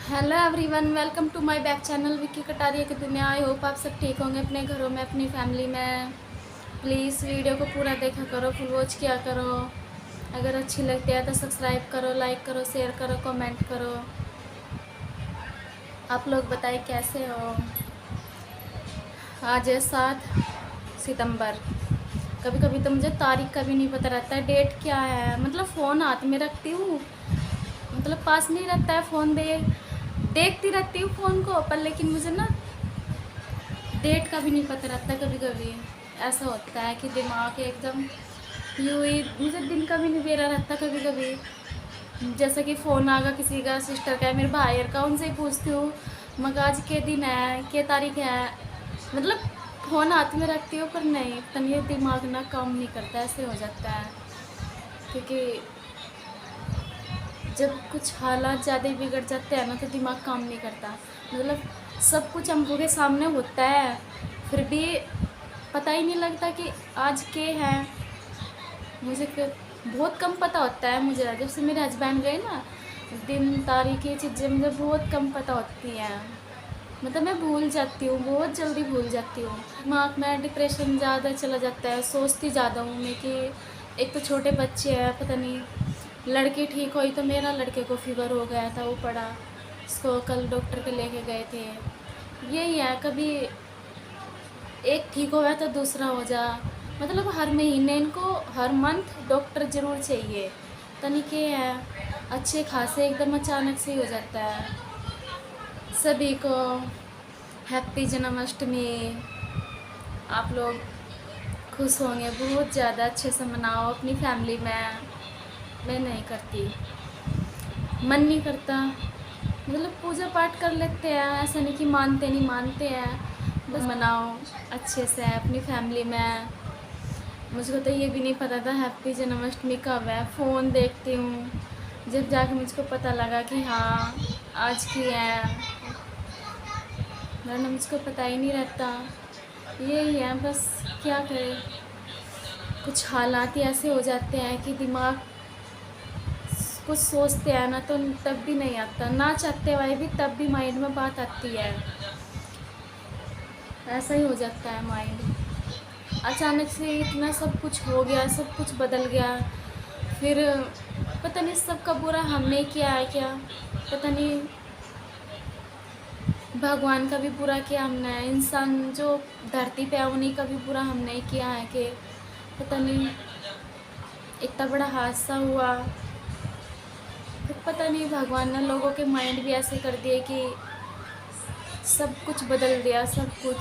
Hello everyone, welcome to my back channel Vicky Kataria की दुनिया। I hope आप सब ठीक होंगे अपने घरों में, अपनी फैमिली में। प्लीज़ वीडियो को पूरा देखा करो, फुल वॉच किया करो। अगर अच्छी लगती है तो सब्सक्राइब करो, लाइक करो, शेयर करो, कमेंट करो। आप लोग बताएं कैसे हो। आज है 7 सितंबर। कभी कभी तो मुझे तारीख का भी नहीं पता रहता है, डेट क्या है। मतलब फ़ोन हाथ में रखती हूँ, मतलब पास में ही रखता है फ़ोन, देखती रहती हूँ फ़ोन को पर, लेकिन मुझे ना डेट का भी नहीं पता रहता। कभी कभी ऐसा होता है कि दिमाग एकदम यूँ ही, मुझे दिन का भी नहीं बेरा रहता कभी कभी। जैसे कि फ़ोन आगा किसी का, सिस्टर का है, मेरे भाई का, उनसे ही पूछती हूँ मगर आज के दिन है, के तारीख है। मतलब फ़ोन हाथ में रखती हूँ पर नहीं, तनिए दिमाग ना काम नहीं करता, ऐसे हो जाता है। क्योंकि जब कुछ हालात ज़्यादा ही बिगड़ जाते हैं ना तो दिमाग काम नहीं करता। मतलब सब कुछ आंखों के सामने होता है फिर भी पता ही नहीं लगता कि आज के हैं। मुझे बहुत कम पता होता है। मुझे जब से मेरे हस्बैंड गए ना, दिन तारीख ये चीज़ें मुझे बहुत कम पता होती हैं। मतलब मैं भूल जाती हूँ, बहुत जल्दी भूल जाती हूँ। दिमाग में डिप्रेशन ज़्यादा चला जाता है, सोचती ज़्यादा हूँ मैं कि एक तो छोटे बच्चे हैं, पता नहीं लड़की ठीक हुई तो मेरा लड़के को फीवर हो गया था, वो पड़ा, इसको कल डॉक्टर के लेके गए थे। यही है, कभी एक ठीक हो गया तो दूसरा हो जा। मतलब हर महीने इनको, हर मंथ डॉक्टर ज़रूर चाहिए। तनिके है अच्छे खासे एकदम अचानक से ही हो जाता है। सभी को हैप्पी जन्माष्टमी। आप लोग खुश होंगे, बहुत ज़्यादा अच्छे से मनाओ अपनी फैमिली में। मैं नहीं करती, मन नहीं करता। मतलब पूजा पाठ कर लेते हैं, ऐसा नहीं कि मानते नहीं, मानते हैं, बस मनाओ अच्छे से अपनी फैमिली में। मुझको तो ये भी नहीं पता था हैप्पी जन्माष्टमी कब है। फ़ोन देखती हूँ, जब जाके मुझको पता लगा कि हाँ आज की है, वरना मुझको पता ही नहीं रहता। यही है बस, क्या करें, कुछ हालात ही ऐसे हो जाते हैं कि दिमाग कुछ सोचते हैं ना तो तब भी नहीं आता, ना चाहते हुए भी तब भी माइंड में बात आती है। ऐसा ही हो जाता है माइंड। अचानक से इतना सब कुछ हो गया, सब कुछ बदल गया, फिर पता नहीं सबका बुरा हमने किया है क्या, पता नहीं भगवान का भी बुरा किया हमने, इंसान जो धरती पे है उन्हीं का भी बुरा हमने किया है कि पता नहीं इतना बड़ा हादसा हुआ। फिर पता नहीं भगवान ने लोगों के माइंड भी ऐसे कर दिए कि सब कुछ बदल दिया, सब कुछ।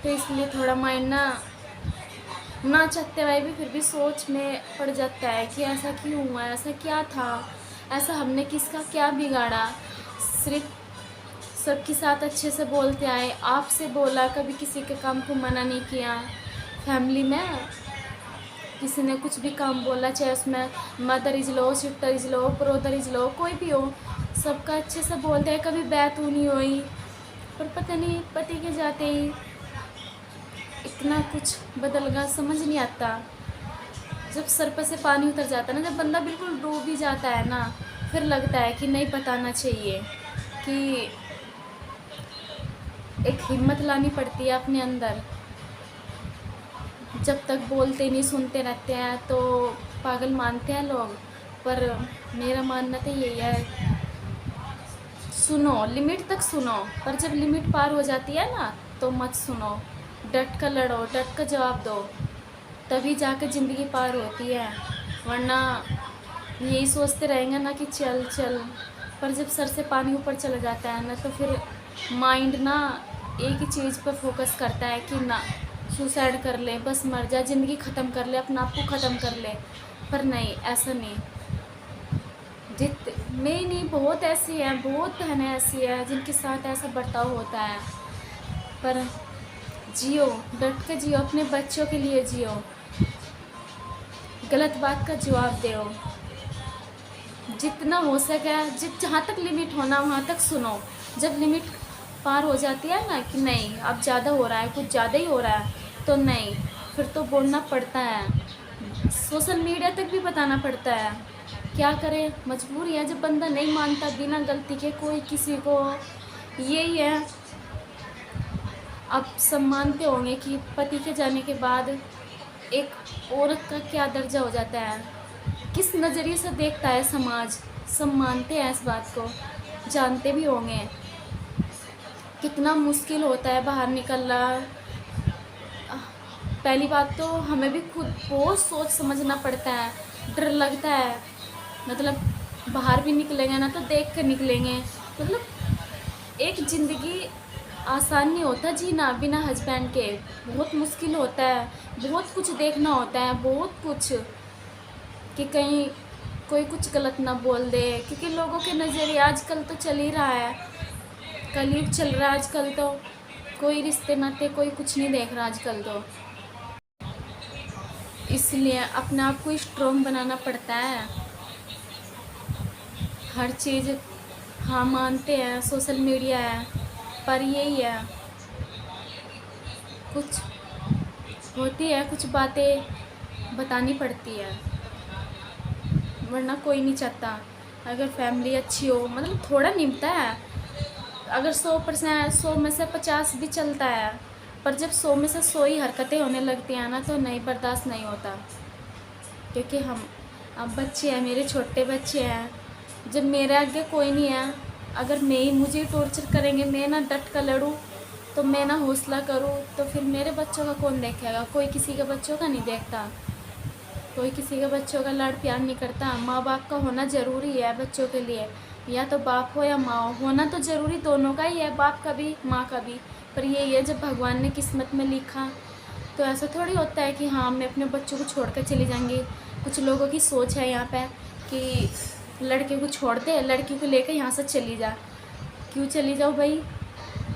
तो इसलिए थोड़ा माइंड ना चाहते हुए भी फिर भी सोच में पड़ जाता है कि ऐसा क्यों हुआ, ऐसा क्या था, ऐसा हमने किसका क्या बिगाड़ा। सिर्फ सबके साथ अच्छे से बोलते आए, आपसे बोला, कभी किसी के काम को मना नहीं किया। फैमिली में किसी ने कुछ भी काम बोला, चाहे उसमें mother is low, sister is low, brother is low, कोई भी हो, सबका अच्छे से बोलते हैं, कभी बैतू नहीं हुई। पर पता नहीं पति के जाते ही इतना कुछ बदल गया, समझ नहीं आता। जब सर पर से पानी उतर जाता है ना, जब बंदा बिल्कुल डूब ही जाता है ना, फिर लगता है कि नहीं, बताना चाहिए कि एक हिम्मत लानी पड़ती है अपने अंदर। जब तक बोलते नहीं, सुनते रहते हैं तो पागल मानते हैं लोग, पर मेरा मानना तो यही है, सुनो, लिमिट तक सुनो, पर जब लिमिट पार हो जाती है ना तो मत सुनो। डट कर लड़ो, डट कर जवाब दो, तभी जाकर ज़िंदगी पार होती है। वरना यही सोचते रहेंगे ना कि चल चल, पर जब सर से पानी ऊपर चला जाता है ना तो फिर माइंड ना एक ही चीज़ पर फोकस करता है कि ना सुसाइड कर ले, बस मर जा, ज़िंदगी ख़त्म कर ले, अपना आप को ख़त्म कर ले। पर नहीं, ऐसा नहीं। मैं नहीं, बहुत ऐसी हैं, बहुत बहनें ऐसी हैं जिनके साथ ऐसा बर्ताव होता है। पर जियो, डट के जियो, अपने बच्चों के लिए जियो, गलत बात का जवाब दो। जितना हो सके, जहाँ तक लिमिट होना वहाँ तक सुनो। जब लिमिट पार हो जाती है ना कि नहीं अब ज़्यादा हो रहा है, कुछ ज़्यादा ही हो रहा है, तो नहीं, फिर तो बोलना पड़ता है, सोशल मीडिया तक भी बताना पड़ता है। क्या करे, मजबूरी है। जब बंदा नहीं मानता बिना गलती के कोई किसी को, यही है। अब सब मानते होंगे कि पति के जाने के बाद एक औरत का क्या दर्जा हो जाता है, किस नज़रिए से देखता है समाज। सब मानते हैं इस बात को, जानते भी होंगे कितना मुश्किल होता है बाहर निकलना। पहली बात तो हमें भी खुद बहुत सोच समझना पड़ता है, डर लगता है। मतलब बाहर भी निकलेंगे ना तो देख कर निकलेंगे। मतलब एक ज़िंदगी आसान नहीं होता जीना बिना हस्बैंड के, बहुत मुश्किल होता है। बहुत कुछ देखना होता है, बहुत कुछ, कि कहीं कोई कुछ गलत ना बोल दे, क्योंकि लोगों के नज़रिए आजकल तो चल ही रहा है, कलयुग चल रहा है आजकल। तो कोई रिश्ते नाते कोई कुछ नहीं देख रहा आजकल। तो इसलिए अपने आप को स्ट्रॉन्ग बनाना पड़ता है हर चीज़। हाँ मानते हैं सोशल मीडिया है, पर यही है, कुछ होती है, कुछ बातें बतानी पड़ती है, वरना कोई नहीं चाहता। अगर फैमिली अच्छी हो, मतलब थोड़ा निभता है। अगर 100 में से 50 भी चलता है, पर जब 100 में से 100 ही हरकतें होने लगती हैं ना तो नहीं, बर्दाश्त नहीं होता। क्योंकि हम अब बच्चे हैं, मेरे छोटे बच्चे हैं, जब मेरे आगे कोई नहीं है, अगर मैं ही मुझे टॉर्चर करेंगे, मैं ना डट कर लड़ूँ, तो मैं ना हौसला करूँ, तो फिर मेरे बच्चों का कौन देखेगा। कोई किसी के बच्चों का नहीं देखता, कोई किसी के बच्चों का लाड प्यार नहीं करता। माँ बाप का होना ज़रूरी है बच्चों के लिए, या तो बाप हो या माँ हो, होना तो ज़रूरी दोनों का ही है, बाप का भी माँ का भी। पर यही है, जब भगवान ने किस्मत में लिखा तो ऐसा थोड़ी होता है कि हाँ मैं अपने बच्चों को छोड़ कर चली जाऊँगी। कुछ लोगों की सोच है यहाँ पे कि लड़के को छोड़ दे, लड़की को लेकर यहाँ से चली जा। क्यों चली जाओ भाई?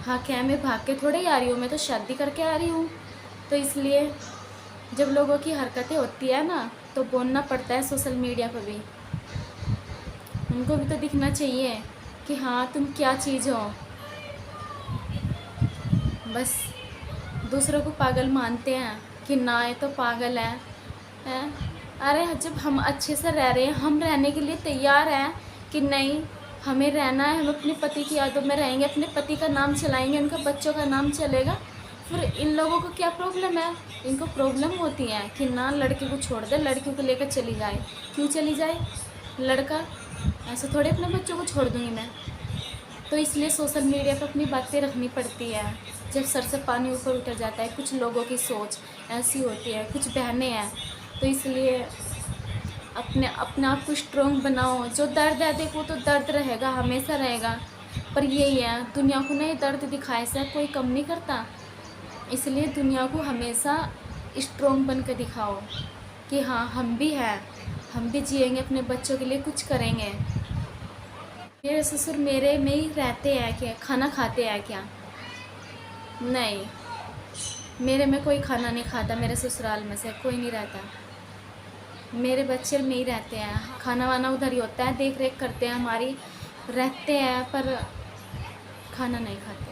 हाँ क्या मैं भाग के थोड़े ही आ रही हूँ, मैं तो शादी करके आ रही हूँ। तो इसलिए जब लोगों की हरकतें होती है ना तो बोलना पड़ता है सोशल मीडिया पर भी। उनको भी तो दिखना चाहिए कि हाँ तुम क्या चीज़ हो। बस दूसरों को पागल मानते हैं कि ना ये तो पागल है। अरे जब हम अच्छे से रह रहे हैं, हम रहने के लिए तैयार हैं कि नहीं हमें रहना है, हम अपने पति की यादों में रहेंगे, अपने पति का नाम चलाएंगे, उनका बच्चों का नाम चलेगा। फिर इन लोगों को क्या प्रॉब्लम है? इनको प्रॉब्लम होती है कि ना लड़के को छोड़ दे, लड़की को लेकर चली जाए। क्यों चली जाए लड़का? ऐसे थोड़े अपने बच्चों को छोड़ दूँगी मैं। तो इसलिए सोशल मीडिया पर अपनी बातें रखनी पड़ती है। जब सर से पानी ऊपर उतर जाता है, कुछ लोगों की सोच ऐसी होती है, कुछ बहनें हैं, तो इसलिए अपने आप को स्ट्रॉन्ग बनाओ। जो दर्द है देखो तो दर्द रहेगा, हमेशा रहेगा, पर यही है दुनिया को ना ये दर्द दिखाए से कोई कम नहीं करता। इसलिए दुनिया को हमेशा स्ट्रॉन्ग बन कर दिखाओ कि हाँ हम भी हैं, हम भी जिएंगे, अपने बच्चों के लिए कुछ करेंगे। मेरे ससुर मेरे में ही रहते हैं क्या? खाना खाते हैं क्या? नहीं, मेरे में कोई खाना नहीं खाता, मेरे ससुराल में से कोई नहीं रहता। मेरे बच्चे में ही रहते हैं, खाना वाना उधर ही होता है, देख रेख करते हैं हमारी, रहते हैं, पर खाना नहीं खाते।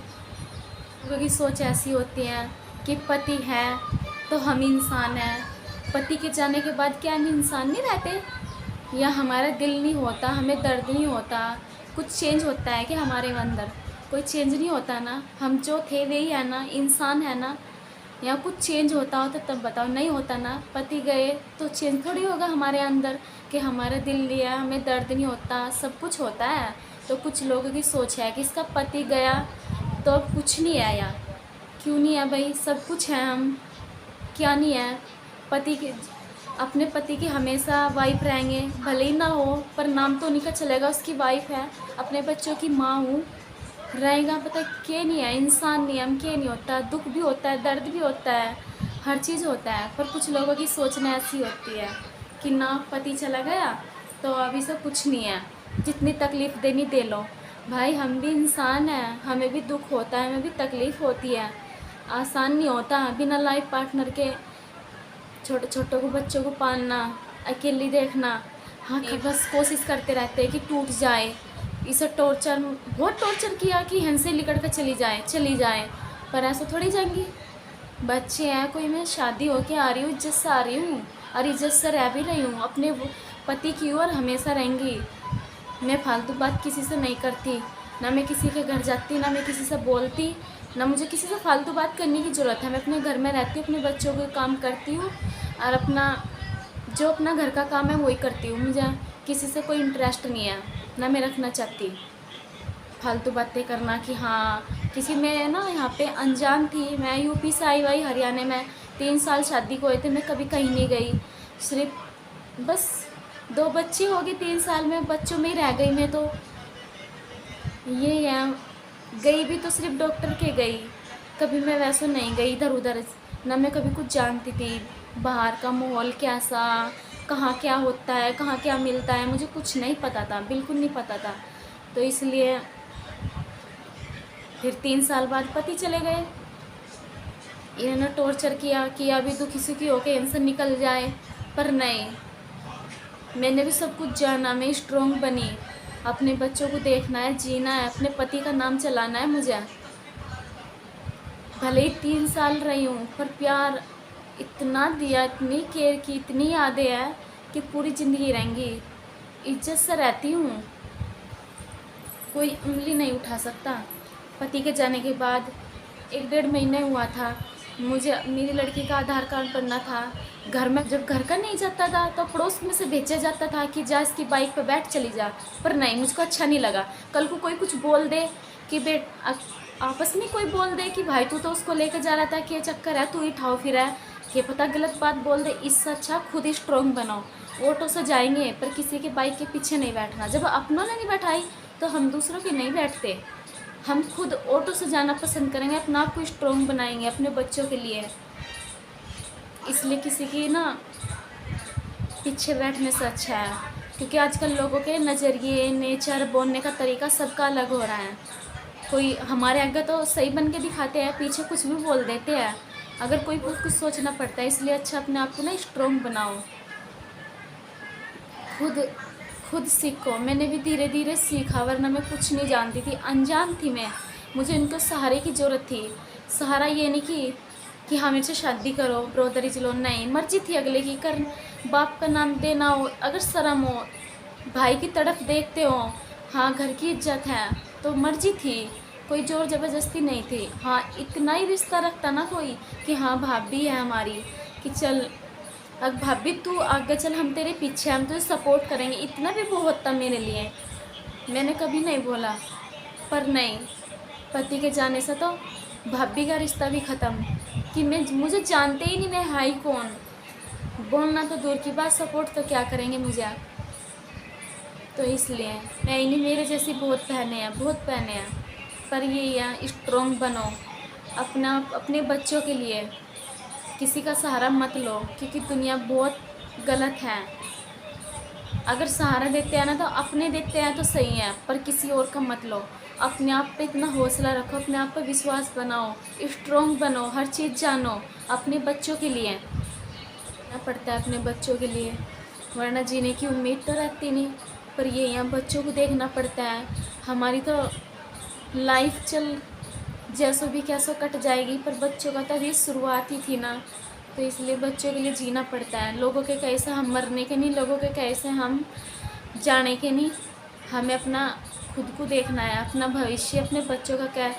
क्योंकि सोच ऐसी होती है कि पति है तो हम इंसान हैं, पति के जाने के बाद क्या हम इंसान नहीं रहते? या हमारा दिल नहीं होता, हमें दर्द नहीं होता, कुछ चेंज होता है कि हमारे अंदर? कोई चेंज नहीं होता ना, हम जो थे वही है ना, इंसान है ना। या कुछ चेंज होता हो तो तब बताओ, नहीं होता ना। पति गए तो चेंज थोड़ी होगा हमारे अंदर कि हमारा दिल लिया, हमें दर्द नहीं होता, सब कुछ होता है। तो कुछ लोगों की सोच है कि इसका पति गया तो अब कुछ नहीं आया। क्यों नहीं है भाई? सब कुछ है। हम क्या नहीं है? पति के, अपने पति की हमेशा वाइफ रहेंगे, भले ही ना हो पर नाम तो उन्हीं का चलेगा, उसकी वाइफ है, अपने बच्चों की माँ हूँ, रहेगा। पता क्या नहीं है? इंसान नहीं, हम क्या नहीं होता? दुख भी होता है, दर्द भी होता है, हर चीज़ होता है। पर कुछ लोगों की सोचना ऐसी होती है कि ना पति चला गया तो अभी से कुछ नहीं है, जितनी तकलीफ़ देनी दे लो। भाई हम भी इंसान हैं, हमें भी दुख होता है, हमें भी तकलीफ़ होती है। आसान नहीं होता बिना लाइफ पार्टनर के छोटे छोटों को, बच्चों को पालना, अकेली देखना। हाँ बस कोशिश करते रहते हैं कि टूट जाए। इसे टॉर्चर, बहुत टॉर्चर किया कि यहाँ से लिकड़ कर चली जाए, पर ऐसा थोड़ी जाएंगी। बच्चे हैं, कोई मैं शादी होके आ रही हूँ, इज्जत से आ रही हूँ, और इज्जत से रह भी रही हूँ, अपने पति की ओर हमेशा रहेंगी। मैं फालतू बात किसी से नहीं करती, ना मैं किसी के घर जाती, ना मैं किसी से बोलती, ना मुझे किसी से फालतू बात करने की ज़रूरत है। मैं अपने घर में रहती हूँ, अपने बच्चों के काम करती हूँ और अपना घर का काम है वही करती हूँ। मुझे किसी से कोई इंटरेस्ट नहीं है, ना मैं रखना चाहती फालतू बातें करना कि हाँ किसी में ना। यहाँ पे अनजान थी मैं, यूपी से आई हुई हरियाणा में, 3 साल शादी को हुए थे, मैं कभी कहीं नहीं गई। सिर्फ बस 2 बच्ची होगी 3 साल में, बच्चों में ही रह गई मैं। तो ये है, गई भी तो सिर्फ डॉक्टर के गई, कभी मैं वैसे नहीं गई इधर उधर। ना मैं कभी कुछ जानती थी बाहर का माहौल कैसा, कहाँ क्या होता है, कहाँ क्या मिलता है, मुझे कुछ नहीं पता था, बिल्कुल नहीं पता था। तो इसलिए फिर 3 साल बाद पति चले गए। इन्होंने टॉर्चर किया भी तो किसी की होके इनसे निकल जाए, पर नहीं, मैंने भी सब कुछ जाना। मैं स्ट्रॉन्ग बनी, अपने बच्चों को देखना है, जीना है, अपने पति का नाम चलाना है मुझे। भले ही 3 साल रही हूँ, पर प्यार इतना दिया, इतनी केयर की, इतनी यादें हैं कि पूरी ज़िंदगी रहेंगी। इज्जत से रहती हूँ, कोई उंगली नहीं उठा सकता। पति के जाने के बाद 1-1.5 महीने हुआ था, मुझे मेरी लड़की का आधार कार्ड बनना था। घर में जब घर का नहीं जाता था तो पड़ोस में से भेजा जाता था कि जा इसकी बाइक पर बैठ चली जा, पर नहीं, मुझको अच्छा नहीं लगा। कल को कोई कुछ बोल दे कि आपस में कोई बोल दे कि भाई तू तो उसको लेकर जा रहा था, कि ये चक्कर है, तू ही ठाव फिर है, कि पता गलत बात बोल दे। इससे अच्छा खुद ही स्ट्रॉन्ग बनाओ। ऑटो से जाएंगे पर किसी के बाइक के पीछे नहीं बैठना। जब अपनों ने नहीं बैठाई तो हम दूसरों के नहीं बैठते। हम खुद ऑटो से जाना पसंद करेंगे, अपना आप को स्ट्रॉन्ग बनाएंगे अपने बच्चों के लिए। इसलिए किसी की ना पीछे बैठने से अच्छा है, क्योंकि आजकल लोगों के नज़रिए, नेचर, बोलने का तरीका सबका अलग हो रहा है। कोई हमारे आगे तो सही बन के दिखाते हैं, पीछे कुछ भी बोल देते हैं। अगर कोई कुछ सोचना पड़ता है, इसलिए अच्छा अपने आप को ना स्ट्रॉन्ग बनाओ। खुद सीखो। मैंने भी धीरे धीरे सीखा, वरना मैं कुछ नहीं जानती थी, अनजान थी मैं। मुझे इनको सहारे की ज़रूरत थी। सहारा ये नहीं कि हाँ मेरे से शादी करो, ब्रोदरीज लो, नहीं, मर्जी थी अगले की, कर बाप का नाम देना हो, अगर शर्म हो, भाई की तरफ देखते हो, हाँ घर की इज्जत है, तो मर्जी थी, कोई जोर ज़बरदस्ती नहीं थी। हाँ इतना ही रिश्ता रखता ना कोई कि हाँ भाभी है हमारी, कि चल अब भाभी तू आगे चल, हम तेरे पीछे, हम तुझे सपोर्ट करेंगे, इतना भी बहुत था मेरे लिए। मैंने कभी नहीं बोला, पर नहीं, पति के जाने से तो भाभी का रिश्ता भी ख़त्म, कि मुझे जानते ही नहीं मैं हाई कौन। बोलना तो दूर की बात, सपोर्ट तो क्या करेंगे मुझे। तो इसलिए मैं इन्हीं, मेरे जैसी बहुत बहनें हैं, पर ये है स्ट्रॉन्ग बनो अपने बच्चों के लिए। किसी का सहारा मत लो, क्योंकि दुनिया बहुत गलत है। अगर सहारा देते हैं ना तो अपने देते हैं तो सही है, पर किसी और का मत लो। अपने आप पे इतना हौसला रखो, अपने आप पे विश्वास बनाओ, स्ट्रॉन्ग बनो, हर चीज़ जानो अपने बच्चों के लिए। करना पड़ता है अपने बच्चों के लिए, वरना जीने की उम्मीद तो रहती नहीं। पर ये यहाँ बच्चों को देखना पड़ता है। हमारी तो लाइफ जैसो भी कैसो कट जाएगी, पर बच्चों का तो अभी शुरुआत ही थी ना, तो इसलिए बच्चों के लिए जीना पड़ता है। लोगों के कैसे हम मरने के नहीं, लोगों के कैसे हम जाने के नहीं। हमें अपना खुद को देखना है, अपना भविष्य, अपने बच्चों का क्या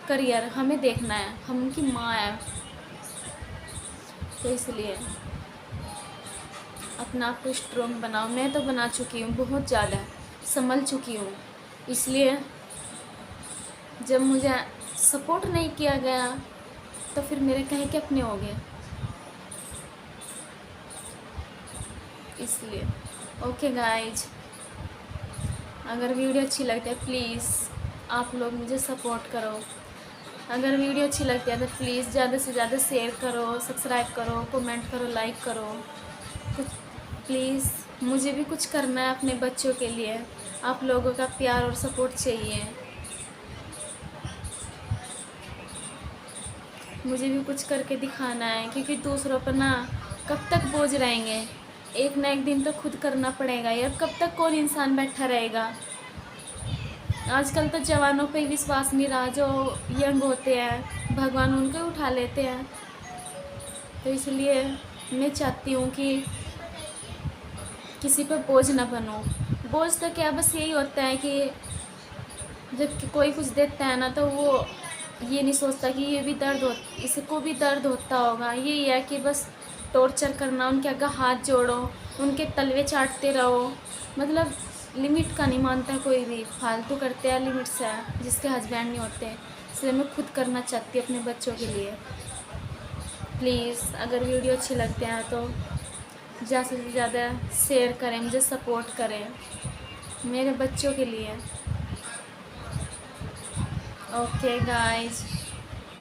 करियर हमें देखना है, हम उनकी माँ है। तो इसलिए अपना आप को स्ट्रॉन्ग बनाओ। मैं तो बना चुकी हूँ, बहुत ज़्यादा संभल चुकी हूँ। इसलिए जब मुझे सपोर्ट नहीं किया गया तो फिर मेरे कहीं के अपने हो गए। इसलिए ओके गाइज, अगर वीडियो अच्छी लगती है प्लीज़ आप लोग मुझे सपोर्ट करो। अगर वीडियो अच्छी लगती है तो प्लीज़ ज़्यादा से ज़्यादा शेयर करो, सब्सक्राइब करो, कमेंट करो, लाइक करो। कुछ प्लीज़, मुझे भी कुछ करना है अपने बच्चों के लिए। आप लोगों का प्यार और सपोर्ट चाहिए। मुझे भी कुछ करके दिखाना है, क्योंकि दूसरों पर ना कब तक बोझ रहेंगे। एक ना एक दिन तो खुद करना पड़ेगा यार। कब तक कौन इंसान बैठा रहेगा। आजकल तो जवानों पे ही विश्वास नहीं रहा, जो यंग होते हैं भगवान उनको उठा लेते हैं। तो इसलिए मैं चाहती हूँ कि किसी पे बोझ ना बनो। बोझ तो क्या, बस यही होता है कि जब कोई कुछ देता है ना तो वो ये नहीं सोचता कि ये भी दर्द हो, इसको भी दर्द होता होगा। यही है कि बस टॉर्चर करना, उनके आगे हाथ जोड़ो, उनके तलवे चाटते रहो। मतलब लिमिट का नहीं मानता कोई भी, फालतू करते हैं लिमिट से, जिसके हस्बैंड नहीं होते। इसलिए मैं खुद करना चाहती हूँ अपने बच्चों के लिए। प्लीज़ अगर वीडियो अच्छी लगते हैं तो ज़्यादा से ज़्यादा शेयर करें, मुझे सपोर्ट करें मेरे बच्चों के लिए। Okay guys.